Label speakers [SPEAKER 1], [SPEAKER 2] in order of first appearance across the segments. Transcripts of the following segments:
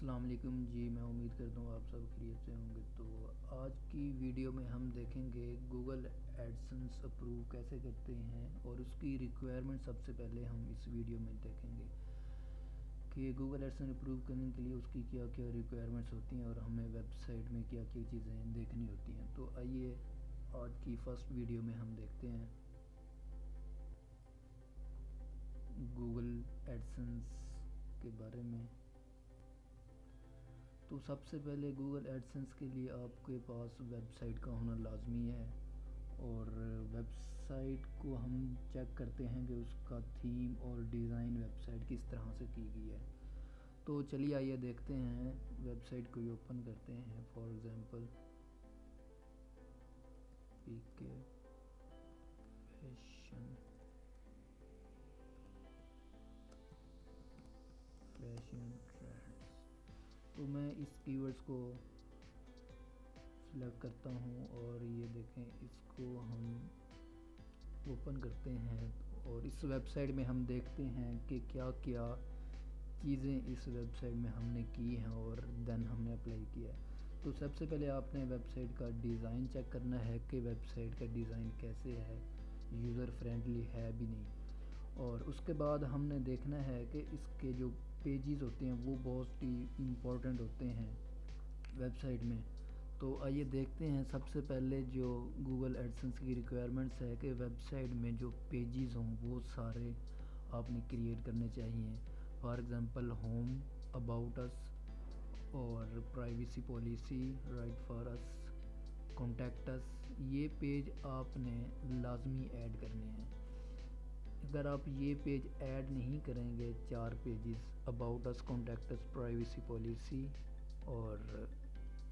[SPEAKER 1] السلام علیکم جی، میں امید کرتا ہوں آپ سب خیریت سے ہوں گے۔ تو آج کی ویڈیو میں ہم دیکھیں گے گوگل ایڈسنس اپروو کیسے کرتے ہیں، اور اس کی ریکوائرمنٹ سب سے پہلے ہم اس ویڈیو میں دیکھیں گے کہ گوگل ایڈسنس اپروو کرنے کے لیے اس کی کیا کیا ریکوائرمنٹس ہوتی ہیں اور ہمیں ویب سائٹ میں کیا کیا چیزیں دیکھنی ہوتی ہیں۔ تو آئیے آج کی فرسٹ ویڈیو میں ہم دیکھتے ہیں گوگل ایڈسنس کے بارے میں۔ تو سب سے پہلے گوگل ایڈسنس کے لیے آپ کے پاس ویب سائٹ کا ہونا لازمی ہے، اور ویب سائٹ کو ہم چیک کرتے ہیں کہ اس کا تھیم اور ڈیزائن ویب سائٹ کس طرح سے کی گئی ہے۔ تو چلیے آئیے دیکھتے ہیں، ویب سائٹ کو اوپن کرتے ہیں۔ فار ایگزامپل پی کے فیشن ٹرینڈز، تو میں اس کی ورڈز کو سلیکٹ کرتا ہوں، اور یہ دیکھیں اس کو ہم اوپن کرتے ہیں، اور اس ویب سائٹ میں ہم دیکھتے ہیں کہ کیا کیا چیزیں اس ویب سائٹ میں ہم نے کی ہیں اور دین ہم نے اپلائی کیا ہے۔ تو سب سے پہلے آپ نے ویب سائٹ کا ڈیزائن چیک کرنا ہے کہ ویب سائٹ کا ڈیزائن کیسے ہے، یوزر فرینڈلی ہے بھی نہیں۔ اور اس کے بعد ہم نے دیکھنا ہے کہ اس کے جو پیجز ہوتے ہیں وہ بہت ہی امپورٹنٹ ہوتے ہیں ویب سائٹ میں۔ تو آئیے دیکھتے ہیں، سب سے پہلے جو گوگل ایڈسنس کی ریکوائرمنٹس ہے کہ ویب سائٹ میں جو پیجز ہوں وہ سارے آپ نے کریٹ کرنے چاہیے۔ For example home, about us, اور privacy policy, write for us, contact us, یہ پیج آپ نے لازمی ایڈ کرنے ہیں۔ اگر آپ یہ پیج ایڈ نہیں کریں گے، 4 pages about us, contact us, privacy policy اور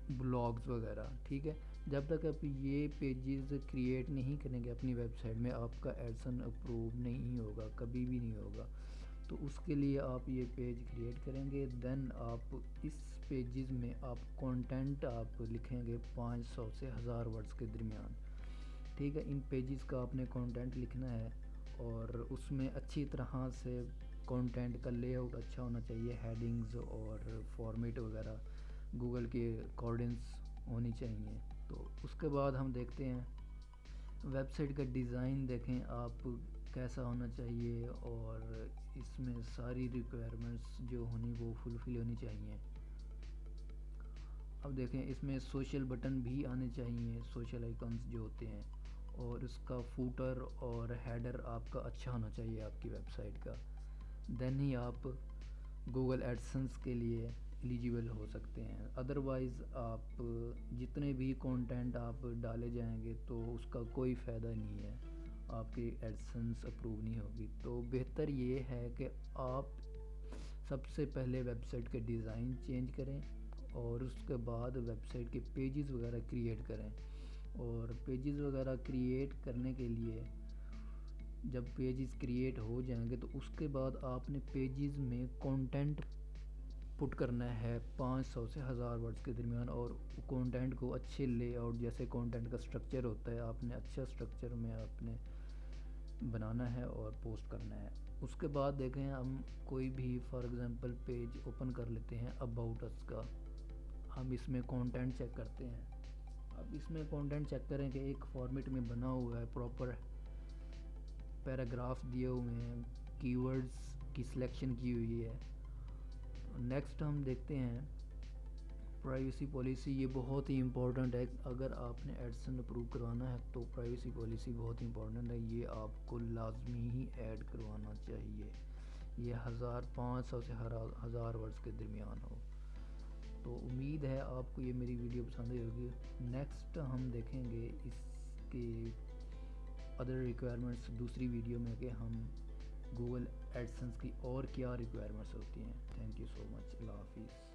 [SPEAKER 1] بلاگز وغیرہ، ٹھیک ہے، جب تک آپ یہ پیجز کریٹ نہیں کریں گے اپنی ویب سائٹ میں، آپ کا ایڈسن اپروو نہیں ہوگا، کبھی بھی نہیں ہوگا۔ تو اس کے لیے آپ یہ پیج کریٹ کریں گے، دین آپ اس پیجز میں آپ کانٹینٹ آپ لکھیں گے 500 سے 1000 ورڈز کے درمیان، ٹھیک ہے۔ ان پیجز کا آپ نے کانٹینٹ لکھنا ہے، اور اس میں اچھی طرح سے کانٹینٹ کا لے آؤٹ اچھا ہونا چاہیے، ہیڈنگز اور فارمیٹ وغیرہ گوگل کے اکارڈنگس ہونی چاہیے۔ تو اس کے بعد ہم دیکھتے ہیں ویب سائٹ کا ڈیزائن، دیکھیں آپ کیسا ہونا چاہیے، اور اس میں ساری ریکوائرمنٹس جو ہونی وہ فلفل ہونی چاہیے۔ اب دیکھیں اس میں سوشل بٹن بھی آنے چاہیے، سوشل آئیکنز جو ہوتے ہیں، اور اس کا فوٹر اور ہیڈر آپ کا اچھا ہونا چاہیے آپ کی ویب سائٹ کا، دین ہی آپ گوگل ایڈسنس کے لیے ایلیجیبل ہو سکتے ہیں۔ ادروائز آپ جتنے بھی کانٹینٹ آپ ڈالے جائیں گے تو اس کا کوئی فائدہ نہیں ہے، آپ کی ایڈسنس اپروو نہیں ہوگی۔ تو بہتر یہ ہے کہ آپ سب سے پہلے ویب سائٹ کے ڈیزائن چینج کریں، اور اس کے بعد ویب سائٹ کے پیجز وغیرہ کریٹ کریں۔ اور پیجز وغیرہ کریٹ کرنے کے لیے جب پیجز کریٹ ہو جائیں گے تو اس کے بعد آپ نے پیجز میں کانٹینٹ پٹ کرنا ہے 500 سے 1000 ورڈز کے درمیان، اور کانٹینٹ کو اچھے لے آؤٹ، جیسے کانٹینٹ کا سٹرکچر ہوتا ہے، آپ نے اچھا سٹرکچر میں آپ نے بنانا ہے اور پوسٹ کرنا ہے۔ اس کے بعد دیکھیں ہم کوئی بھی فار ایگزامپل پیج اوپن کر لیتے ہیں اباؤٹ اس کا، ہم اس میں کانٹینٹ چیک کرتے ہیں۔ اب اس میں کانٹینٹ چیک کریں کہ ایک فارمیٹ میں بنا ہوا ہے، پراپر پیراگراف دیے ہوئے ہیں، کی ورڈز کی سلیکشن کی ہوئی ہے۔ نیکسٹ ہم دیکھتے ہیں پرائیویسی پالیسی، یہ بہت ہی امپورٹنٹ ہے۔ اگر آپ نے ایڈسن اپروو کروانا ہے تو پرائیویسی پالیسی بہت امپورٹنٹ ہے، یہ آپ کو لازمی ہی ایڈ کروانا چاہیے، یہ 500 سے 1000 ورڈز کے درمیان ہو۔ تو امید ہے آپ کو یہ میری ویڈیو پسند آئی ہوگی۔ نیکسٹ ہم دیکھیں گے اس کے ادر ریکوائرمنٹس دوسری ویڈیو میں کہ ہم گوگل ایڈسنس کی اور کیا ریکوائرمنٹس ہوتی ہیں۔ تھینک یو سو مچ، اللہ حافظ۔